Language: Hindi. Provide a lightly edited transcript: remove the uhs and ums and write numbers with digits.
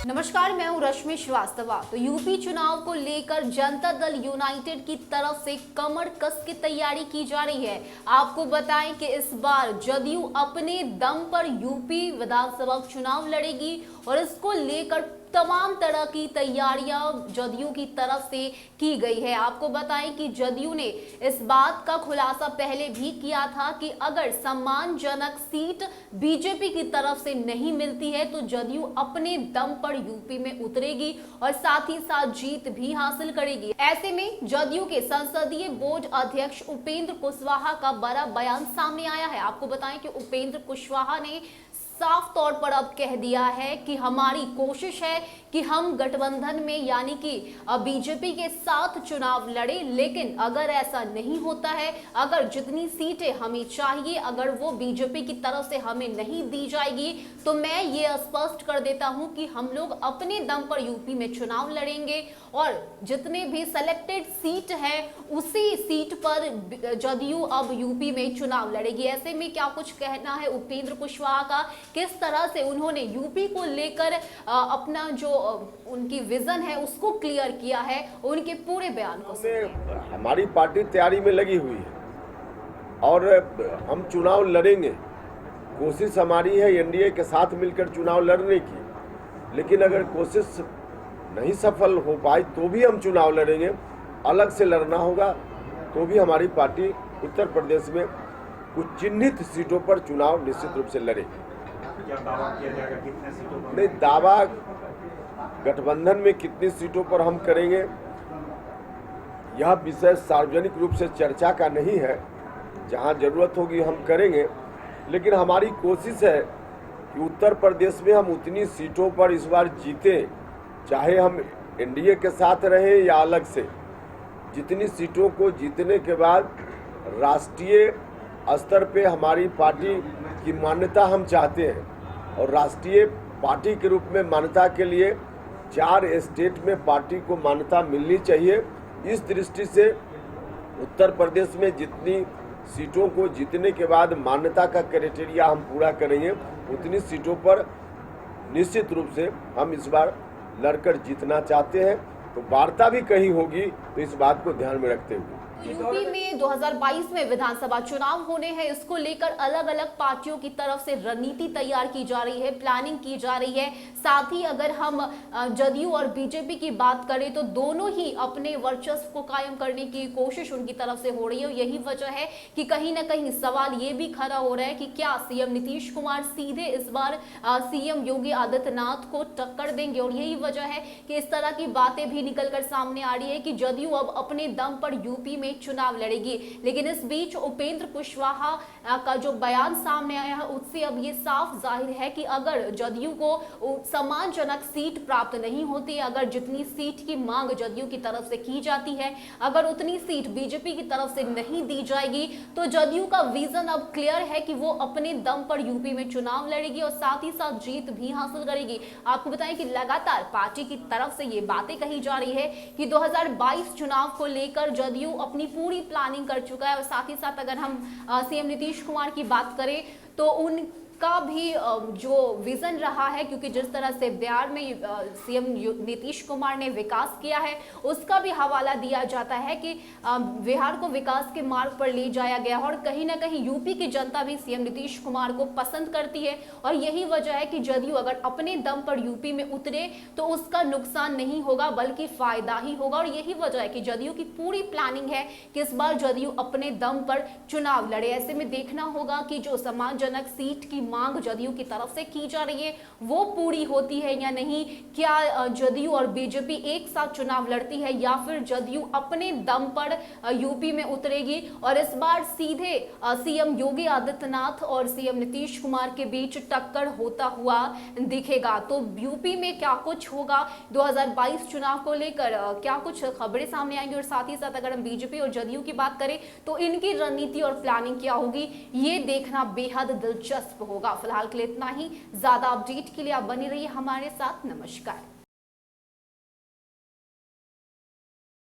नमस्कार, मैं हूं रश्मि श्रीवास्तव। तो यूपी चुनाव को लेकर जनता दल यूनाइटेड की तरफ से कमर कस की तैयारी की जा रही है। आपको बताएं कि इस बार जदयू अपने दम पर यूपी विधानसभा चुनाव लड़ेगी और इसको लेकर तमाम तरह की तैयारियां जदयू की तरफ से की गई है। आपको बताएं कि जदयू ने इस बात का खुलासा पहले भी किया था कि अगर सम्मानजनक सीट बीजेपी की तरफ से नहीं मिलती है तो जदयू अपने दम पर यूपी में उतरेगी और साथ ही साथ जीत भी हासिल करेगी। ऐसे में जदयू के संसदीय बोर्ड अध्यक्ष उपेंद्र कुशवाहा का बड़ा बयान सामने आया है। आपको बताएं कि उपेंद्र कुशवाहा ने साफ तौर पर अब कह दिया है कि हमारी कोशिश है कि हम गठबंधन में यानी कि बीजेपी के साथ चुनाव लड़े, लेकिन अगर ऐसा नहीं होता है, अगर जितनी सीटें हमें चाहिए अगर वो बीजेपी की तरफ से हमें नहीं दी जाएगी तो मैं ये स्पष्ट कर देता हूं कि हम लोग अपने दम पर यूपी में चुनाव लड़ेंगे और जितने भी सेलेक्टेड सीट है उसी सीट पर जदयू अब यूपी में चुनाव लड़ेगी। ऐसे में क्या कुछ कहना है उपेंद्र कुशवाहा का, किस तरह से उन्होंने यूपी को लेकर अपना जो उनकी विजन है उसको क्लियर किया है, उनके पूरे बयान को हमारी पार्टी तैयारी में लगी हुई है और हम चुनाव लड़ेंगे। कोशिश हमारी है एनडीए के साथ मिलकर चुनाव लड़ने की, लेकिन अगर कोशिश नहीं सफल हो पाई तो भी हम चुनाव लड़ेंगे। अलग से लड़ना होगा तो भी हमारी पार्टी उत्तर प्रदेश में कुछ चिन्हित सीटों पर चुनाव निश्चित रूप से लड़ेगी। क्या दावा किया जाएगा कितने सीटों पर? नहीं, दावा गठबंधन में कितनी सीटों पर हम करेंगे यह विषय सार्वजनिक रूप से चर्चा का नहीं है। जहां जरूरत होगी हम करेंगे, लेकिन हमारी कोशिश है कि उत्तर प्रदेश में हम उतनी सीटों पर इस बार जीते, चाहे हम एनडीए के साथ रहें या अलग से। जितनी सीटों को जीतने के बाद राष्ट्रीय स्तर पे हमारी पार्टी की मान्यता हम चाहते हैं और राष्ट्रीय पार्टी के रूप में मान्यता के लिए 4 स्टेट में पार्टी को मान्यता मिलनी चाहिए। इस दृष्टि से उत्तर प्रदेश में जितनी सीटों को जीतने के बाद मान्यता का क्राइटेरिया हम पूरा करेंगे, उतनी सीटों पर निश्चित रूप से हम इस बार लड़कर जीतना चाहते हैं। तो वार्ता भी कहीं होगी तो इस बात को ध्यान में रखते हुए यूपी में 2022 में विधानसभा चुनाव होने हैं, इसको लेकर अलग अलग पार्टियों की तरफ से रणनीति तैयार की जा रही है, प्लानिंग की जा रही है। साथ ही अगर हम जदयू और बीजेपी की बात करें तो दोनों ही अपने वर्चस्व को कायम करने की कोशिश उनकी तरफ से हो रही है। यही वजह है कि कहीं ना कहीं सवाल ये भी खड़ा हो रहा है कि क्या सीएम नीतीश कुमार सीधे इस बार सीएम योगी आदित्यनाथ को टक्कर देंगे, और यही वजह है कि इस तरह की बातें भी निकलकर सामने आ रही है कि जदयू अब अपने दम पर यूपी में चुनाव लड़ेगी। लेकिन इस बीच उपेंद्र कुशवाहा का जो बयान सामने आया है उससे अब ये साफ जाहिर है कि अगर जदयू को सम्मानजनक सीट प्राप्त नहीं होती, अगर जितनी सीट की मांग जदयू की तरफ से की जाती है अगर उतनी सीट बीजेपी की तरफ से नहीं दी जाएगी तो जदयू का विजन अब क्लियर है कि वो अपने दम पर यूपी में चुनाव लड़ेगी और साथ ही साथ जीत भी हासिल करेगी। आपको बताएं कि लगातार पार्टी की तरफ से ये बातें कही जा रही है कि 2022 चुनाव को लेकर जदयू अपनी पूरी प्लानिंग कर चुका है और साथ ही साथ अगर हम सीएम नीतीश कुमार की बात करें तो उनका भी जो विजन रहा है, क्योंकि जिस तरह से बिहार में सीएम नीतीश कुमार ने विकास किया है उसका भी हवाला दिया जाता है कि बिहार को विकास के मार्ग पर ले जाया गया और कहीं ना कहीं यूपी की जनता भी सीएम नीतीश कुमार को पसंद करती है। और यही वजह है कि जदयू अगर अपने दम पर यूपी में उतरे तो उसका नुकसान नहीं होगा बल्कि फायदा ही होगा। और यही वजह है कि जदयू की पूरी प्लानिंग है कि इस बार जदयू अपने दम पर चुनाव लड़े। ऐसे में देखना होगा कि जो सम्मानजनक सीट की मांग जदयू की तरफ से की जा रही है वो पूरी होती है या नहीं, क्या जदयू और बीजेपी एक साथ चुनाव लड़ती है या फिर जदयू अपने दम पर यूपी में उतरेगी और इस बार सीधे सीएम योगी आदित्यनाथ और सीएम नीतीश कुमार के बीच टक्कर होता हुआ दिखेगा। तो यूपी में क्या कुछ होगा 2022 चुनाव को लेकर, क्या कुछ खबरें सामने आएंगी और साथ ही साथ अगर हम बीजेपी और जदयू की बात करें तो इनकी रणनीति और प्लानिंग क्या होगी ये देखना बेहद दिलचस्प होगा। फिलहाल के लिए इतना ही। ज्यादा अपडेट के लिए आप बने रहिए हमारे साथ। नमस्कार।